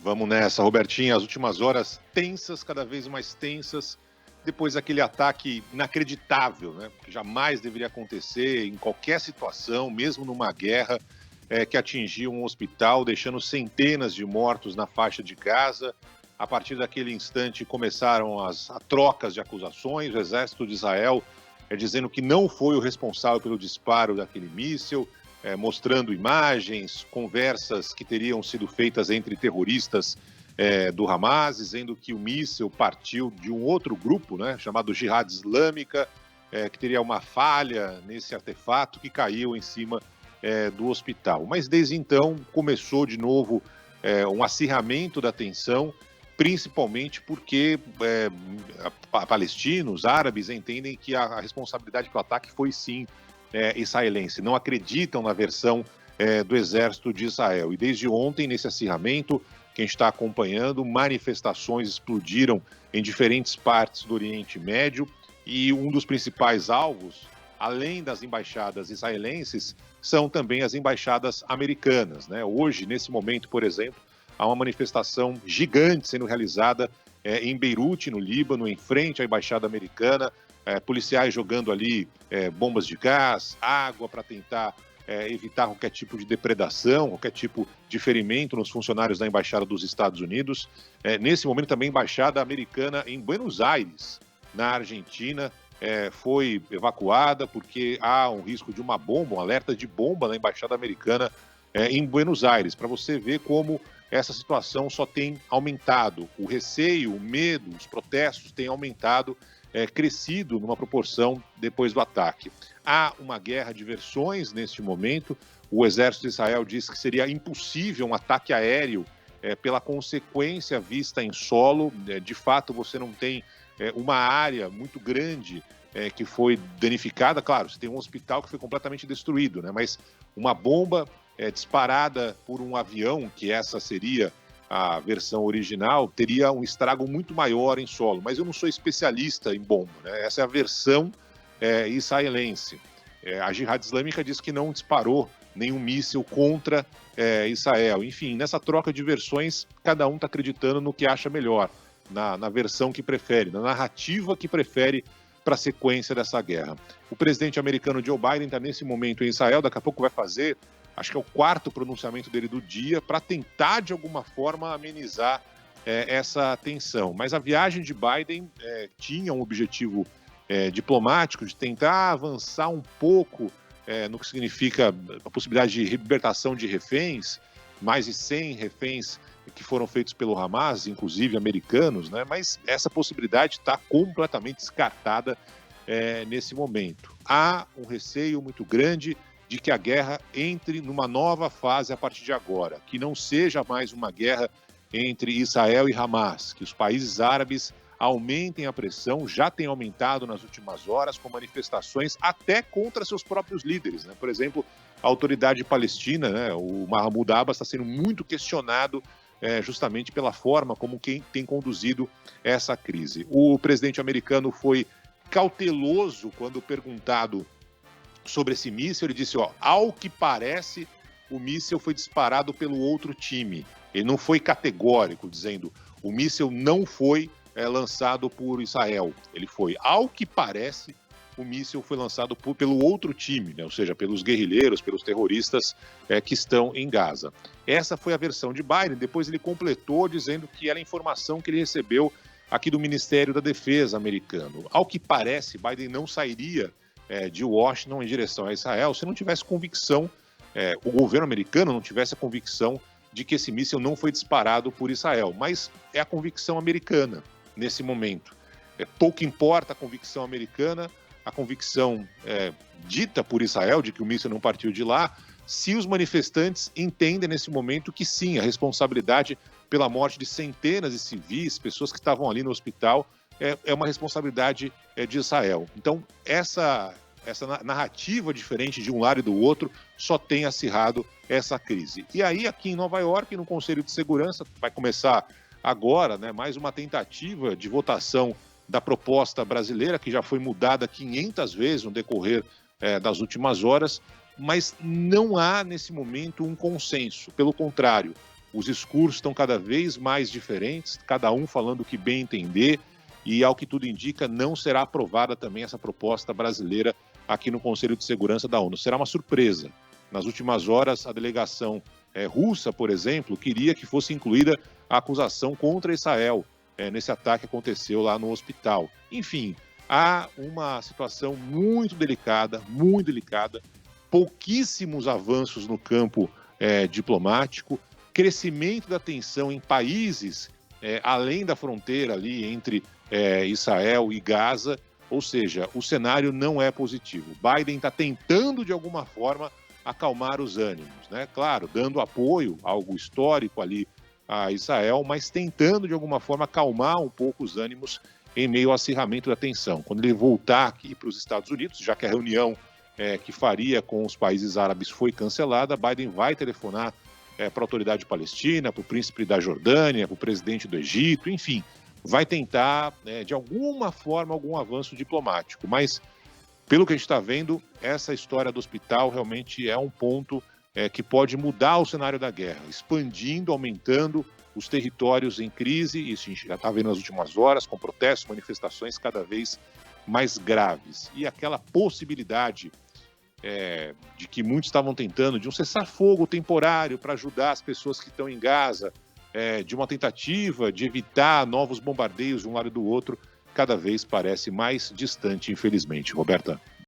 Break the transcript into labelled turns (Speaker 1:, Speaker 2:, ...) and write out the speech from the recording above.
Speaker 1: Vamos nessa, Robertinha. As últimas horas tensas, cada vez mais tensas, depois daquele ataque inacreditável, né? Que jamais deveria acontecer em qualquer situação, mesmo numa guerra, que atingiu um hospital, deixando centenas de mortos na faixa de Gaza. A partir daquele instante começaram as trocas de acusações. O exército de Israel dizendo que não foi o responsável pelo disparo daquele míssil, mostrando imagens, conversas que teriam sido feitas entre terroristas do Hamas, dizendo que o míssil partiu de um outro grupo, né, chamado Jihad Islâmica, que teria uma falha nesse artefato que caiu em cima do hospital. Mas desde então começou de novo um acirramento da tensão, principalmente porque palestinos, árabes, entendem que a responsabilidade pelo ataque foi sim israelense, não acreditam na versão do exército de Israel. E desde ontem, nesse acirramento que a gente está acompanhando, manifestações explodiram em diferentes partes do Oriente Médio e um dos principais alvos, além das embaixadas israelenses, são também as embaixadas americanas, né? Hoje, nesse momento, por exemplo, há uma manifestação gigante sendo realizada em Beirute, no Líbano, em frente à embaixada americana, policiais jogando ali bombas de gás, água para tentar evitar qualquer tipo de depredação, qualquer tipo de ferimento nos funcionários da Embaixada dos Estados Unidos. Nesse momento também a Embaixada Americana em Buenos Aires, na Argentina, foi evacuada porque há um risco de uma bomba, um alerta de bomba na Embaixada Americana em Buenos Aires, para você ver como essa situação só tem aumentado. O receio, o medo, os protestos têm aumentado, crescido numa proporção depois do ataque. Há uma guerra de versões neste momento. O exército de Israel diz que seria impossível um ataque aéreo pela consequência vista em solo. De fato, você não tem uma área muito grande que foi danificada. Claro, você tem um hospital que foi completamente destruído, né? Mas uma bomba disparada por um avião, que essa seria a versão original, teria um estrago muito maior em solo. Mas eu não sou especialista em bomba, né? Essa é a versão israelense. A Jihad Islâmica diz que não disparou nenhum míssil contra Israel. Enfim, nessa troca de versões, cada um está acreditando no que acha melhor, na versão que prefere, na narrativa que prefere para a sequência dessa guerra. O presidente americano Joe Biden está nesse momento em Israel, daqui a pouco vai fazer, acho que é o 4º pronunciamento dele do dia, para tentar de alguma forma amenizar essa tensão. Mas a viagem de Biden tinha um objetivo diplomático de tentar avançar um pouco no que significa a possibilidade de libertação de reféns, mais de 100 reféns que foram feitos pelo Hamas, inclusive americanos, né? Mas essa possibilidade está completamente descartada nesse momento. Há um receio muito grande de que a guerra entre numa nova fase a partir de agora, que não seja mais uma guerra entre Israel e Hamas, que os países árabes aumentem a pressão, já tem aumentado nas últimas horas, com manifestações até contra seus próprios líderes, né? Por exemplo, a autoridade palestina, né, o Mahmoud Abbas, está sendo muito questionado justamente pela forma como quem tem conduzido essa crise. O presidente americano foi cauteloso quando perguntado sobre esse míssil. Ele disse, ao que parece, o míssil foi disparado pelo outro time. Ele não foi categórico, dizendo o míssil não foi lançado por Israel. Ele foi, ao que parece, o míssil foi lançado pelo outro time, né? Ou seja, pelos guerrilheiros, pelos terroristas que estão em Gaza. Essa foi a versão de Biden. Depois ele completou dizendo que era a informação que ele recebeu aqui do Ministério da Defesa americano. Ao que parece, Biden não sairia de Washington em direção a Israel se não tivesse convicção, o governo americano não tivesse a convicção de que esse míssil não foi disparado por Israel. Mas é a convicção americana nesse momento. Pouco importa a convicção americana, a convicção dita por Israel de que o míssil não partiu de lá, se os manifestantes entendem nesse momento que sim, a responsabilidade pela morte de centenas de civis, pessoas que estavam ali no hospital, é uma responsabilidade de Israel. Então, essa narrativa diferente de um lado e do outro só tem acirrado essa crise. E aí, aqui em Nova York, no Conselho de Segurança, vai começar agora, né, mais uma tentativa de votação da proposta brasileira, que já foi mudada 500 vezes no decorrer das últimas horas, mas não há, nesse momento, um consenso. Pelo contrário, os discursos estão cada vez mais diferentes, cada um falando o que bem entender, e ao que tudo indica, não será aprovada também essa proposta brasileira aqui no Conselho de Segurança da ONU. Será uma surpresa. Nas últimas horas, a delegação russa, por exemplo, queria que fosse incluída a acusação contra Israel nesse ataque que aconteceu lá no hospital. Enfim, há uma situação muito delicada, pouquíssimos avanços no campo diplomático, crescimento da tensão em países além da fronteira ali entre Israel e Gaza, ou seja, o cenário não é positivo. Biden está tentando, de alguma forma, acalmar os ânimos, né? Claro, dando apoio, algo histórico ali a Israel, mas tentando, de alguma forma, acalmar um pouco os ânimos em meio ao acirramento da tensão. Quando ele voltar aqui para os Estados Unidos, já que a reunião que faria com os países árabes foi cancelada, Biden vai telefonar para a autoridade palestina, para o príncipe da Jordânia, para o presidente do Egito, enfim, vai tentar, de alguma forma, algum avanço diplomático. Mas, pelo que a gente está vendo, essa história do hospital realmente é um ponto que pode mudar o cenário da guerra, expandindo, aumentando os territórios em crise. Isso a gente já está vendo nas últimas horas, com protestos, manifestações cada vez mais graves. E aquela possibilidade de que muitos estavam tentando, de um cessar-fogo temporário para ajudar as pessoas que estão em Gaza, de uma tentativa de evitar novos bombardeios de um lado e do outro, cada vez parece mais distante, infelizmente. Roberta.